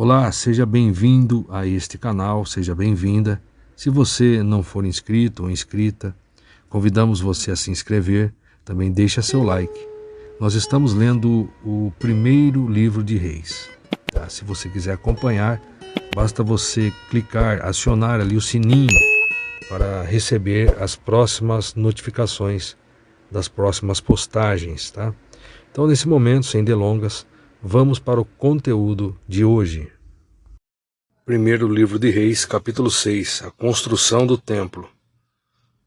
Olá, seja bem-vindo a este canal, seja bem-vinda. Se você não for inscrito ou inscrita, convidamos você a se inscrever, também deixa seu like. Nós estamos lendo o primeiro livro de Reis. Tá? Se você quiser acompanhar, basta você clicar, acionar ali o sininho para receber as próximas notificações das próximas postagens, tá? Então, nesse momento, sem delongas, vamos para o conteúdo de hoje. Primeiro livro de Reis, capítulo 6, a construção do templo.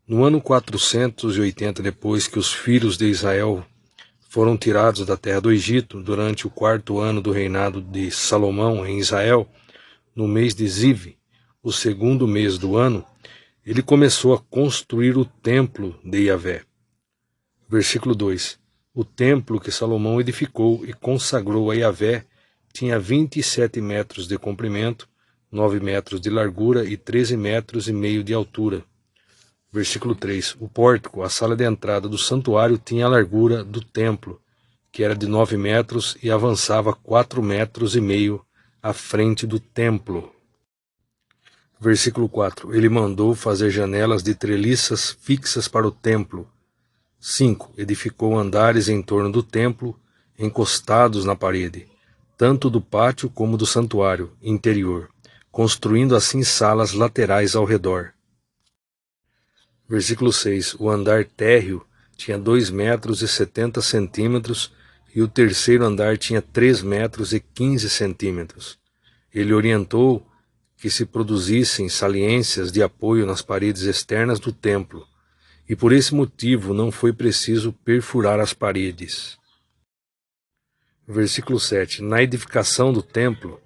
No ano 480 depois que os filhos de Israel foram tirados da terra do Egito, durante o 4º ano do reinado de Salomão em Israel, no mês de Ziv, o 2º mês do ano, ele começou a construir o templo de Yahvé. Versículo 2. O templo que Salomão edificou e consagrou a Yahvé tinha 27 metros de comprimento, 9 metros de largura e 13 metros e meio de altura. Versículo 3. O pórtico, a sala de entrada do santuário, tinha a largura do templo, que era de 9 metros e avançava 4 metros e meio à frente do templo. Versículo 4. Ele mandou fazer janelas de treliças fixas para o templo. 5. Edificou andares em torno do templo, encostados na parede, tanto do pátio como do santuário interior, construindo assim salas laterais ao redor. Versículo 6. O andar térreo tinha 2 metros e 70 centímetros e o terceiro andar tinha 3 metros e 15 centímetros. Ele orientou que se produzissem saliências de apoio nas paredes externas do templo, e por esse motivo não foi preciso perfurar as paredes. Versículo 7. Na edificação do templo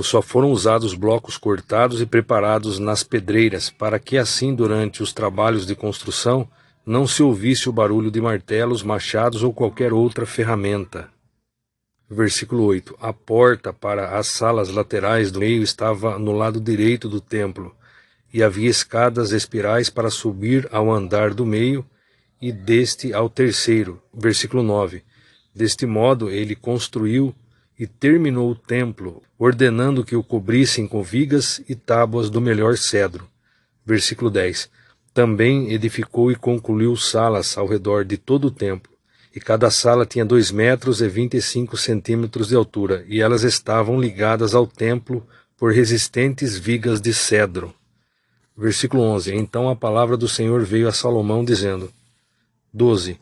só foram usados blocos cortados e preparados nas pedreiras, para que assim durante os trabalhos de construção não se ouvisse o barulho de martelos, machados ou qualquer outra ferramenta. Versículo 8. A porta para as salas laterais do meio estava no lado direito do templo, e havia escadas espirais para subir ao andar do meio e deste ao terceiro. Versículo 9. Deste modo ele construiu e terminou o templo, ordenando que o cobrissem com vigas e tábuas do melhor cedro. Versículo 10. Também edificou e concluiu salas ao redor de todo o templo, e cada sala tinha 2 metros e 25 centímetros de altura, e elas estavam ligadas ao templo por resistentes vigas de cedro. Versículo 11. Então a palavra do Senhor veio a Salomão, dizendo: 12.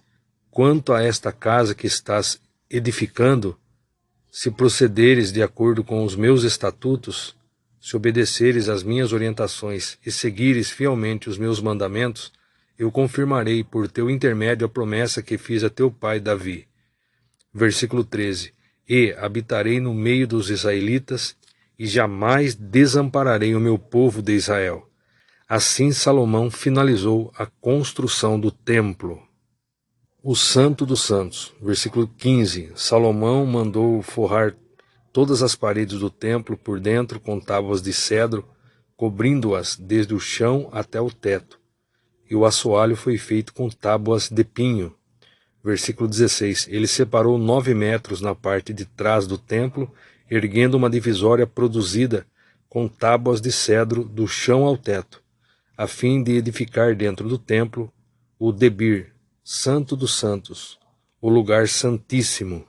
Quanto a esta casa que estás edificando, se procederes de acordo com os meus estatutos, se obedeceres às minhas orientações e seguires fielmente os meus mandamentos, eu confirmarei por teu intermédio a promessa que fiz a teu pai Davi. Versículo 13. E habitarei no meio dos israelitas, e jamais desampararei o meu povo de Israel. Assim Salomão finalizou a construção do templo. O Santo dos Santos. Versículo 15. Salomão mandou forrar todas as paredes do templo por dentro com tábuas de cedro, cobrindo-as desde o chão até o teto. E o assoalho foi feito com tábuas de pinho. Versículo 16. Ele separou 9 metros na parte de trás do templo, erguendo uma divisória produzida com tábuas de cedro do chão ao teto, a fim de edificar dentro do templo o Debir, Santo dos Santos, o lugar santíssimo.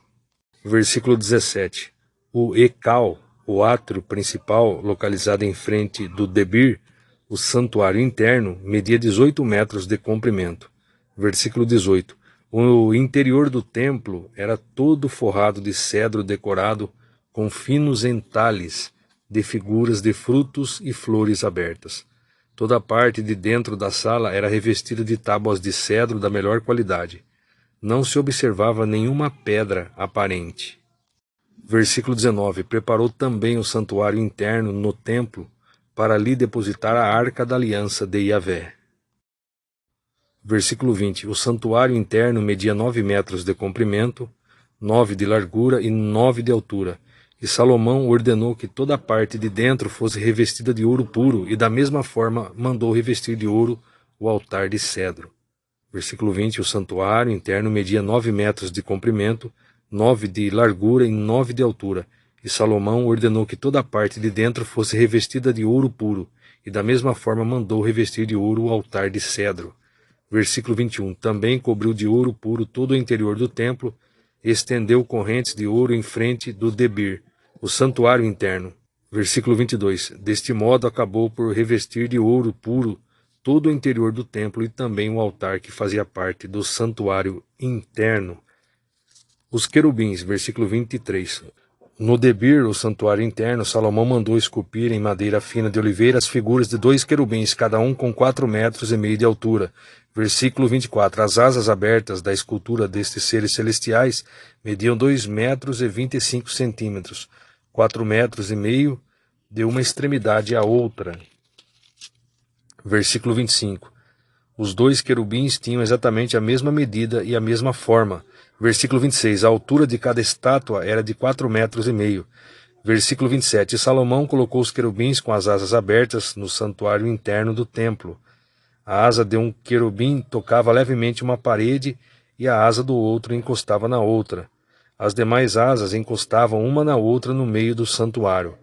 Versículo 17. O Ecal, o átrio principal, localizado em frente do Debir, o santuário interno, media 18 metros de comprimento. Versículo 18. O interior do templo era todo forrado de cedro decorado com finos entalhes de figuras de frutos e flores abertas. Toda a parte de dentro da sala era revestida de tábuas de cedro da melhor qualidade. Não se observava nenhuma pedra aparente. Versículo 19. Preparou também o santuário interno no templo para ali depositar a arca da aliança de Yahvé. Versículo 20. O santuário interno media 9 metros de comprimento, 9 de largura e 9 de altura. E Salomão ordenou que toda a parte de dentro fosse revestida de ouro puro, e da mesma forma mandou revestir de ouro o altar de cedro. Versículo 20. O santuário interno media 9 metros de comprimento, 9 de largura e 9 de altura, E Salomão ordenou que toda a parte de dentro fosse revestida de ouro puro, e da mesma forma mandou revestir de ouro o altar de cedro. Versículo 21. Também cobriu de ouro puro todo o interior do templo, e estendeu correntes de ouro em frente do Debir, o santuário interno. Versículo 22. Deste modo acabou por revestir de ouro puro todo o interior do templo e também o altar que fazia parte do santuário interno. Os querubins, versículo 23. No Debir, o santuário interno, Salomão mandou esculpir em madeira fina de oliveira as figuras de 2 querubins, cada um com 4,5 metros de altura. Versículo 24. As asas abertas da escultura destes seres celestiais mediam 2,25 metros, 4,5 metros de uma extremidade à outra. Versículo 25. Os 2 querubins tinham exatamente a mesma medida e a mesma forma. Versículo 26. A altura de cada estátua era de 4,5 metros. Versículo 27. Salomão colocou os querubins com as asas abertas no santuário interno do templo. A asa de um querubim tocava levemente uma parede e a asa do outro encostava na outra. As demais asas encostavam uma na outra no meio do santuário.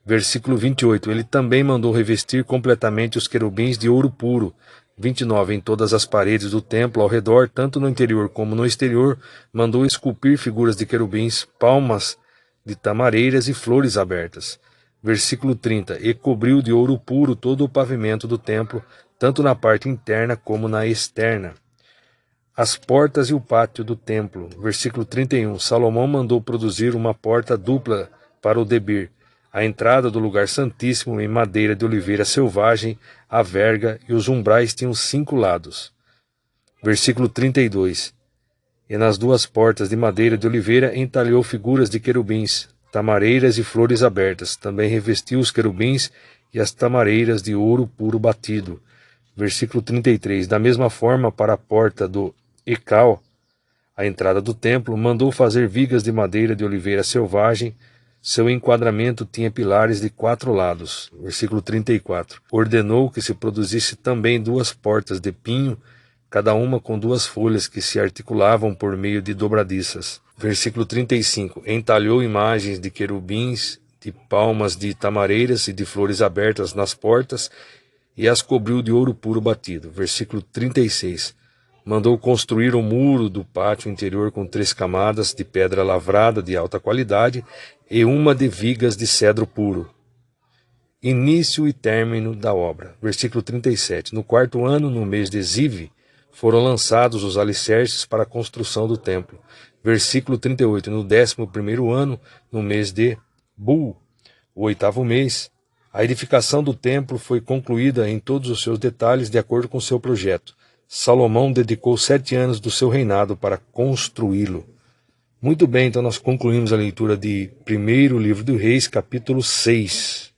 Versículo 28. Ele também mandou revestir completamente os querubins de ouro puro. 29. Em todas as paredes do templo ao redor, tanto no interior como no exterior, mandou esculpir figuras de querubins, palmas de tamareiras e flores abertas. Versículo 30. E cobriu de ouro puro todo o pavimento do templo, tanto na parte interna como na externa. As portas e o pátio do templo. Versículo 31. Salomão mandou produzir uma porta dupla para o Debir, a entrada do lugar santíssimo em madeira de oliveira selvagem, a verga e os umbrais tinham 5 lados. Versículo 32. E nas 2 portas de madeira de oliveira entalhou figuras de querubins, tamareiras e flores abertas. Também revestiu os querubins e as tamareiras de ouro puro batido. Versículo 33. Da mesma forma, para a porta do Ecal, a entrada do templo, mandou fazer vigas de madeira de oliveira selvagem. Seu enquadramento tinha pilares de 4 lados. Versículo 34. Ordenou que se produzisse também 2 portas de pinho, cada uma com 2 folhas que se articulavam por meio de dobradiças. Versículo 35. Entalhou imagens de querubins, de palmas de tamareiras e de flores abertas nas portas, e as cobriu de ouro puro batido. Versículo 36. Mandou construir o muro do pátio interior com 3 camadas de pedra lavrada de alta qualidade e uma de vigas de cedro puro. Início e término da obra. Versículo 37. No 4º ano, no mês de Ziv, foram lançados os alicerces para a construção do templo. Versículo 38. No 11º ano, no mês de Bul, o 8º mês, a edificação do templo foi concluída em todos os seus detalhes de acordo com seu projeto. Salomão dedicou 7 anos do seu reinado para construí-lo. Muito bem, então nós concluímos a leitura de 1º livro do Reis, capítulo 6.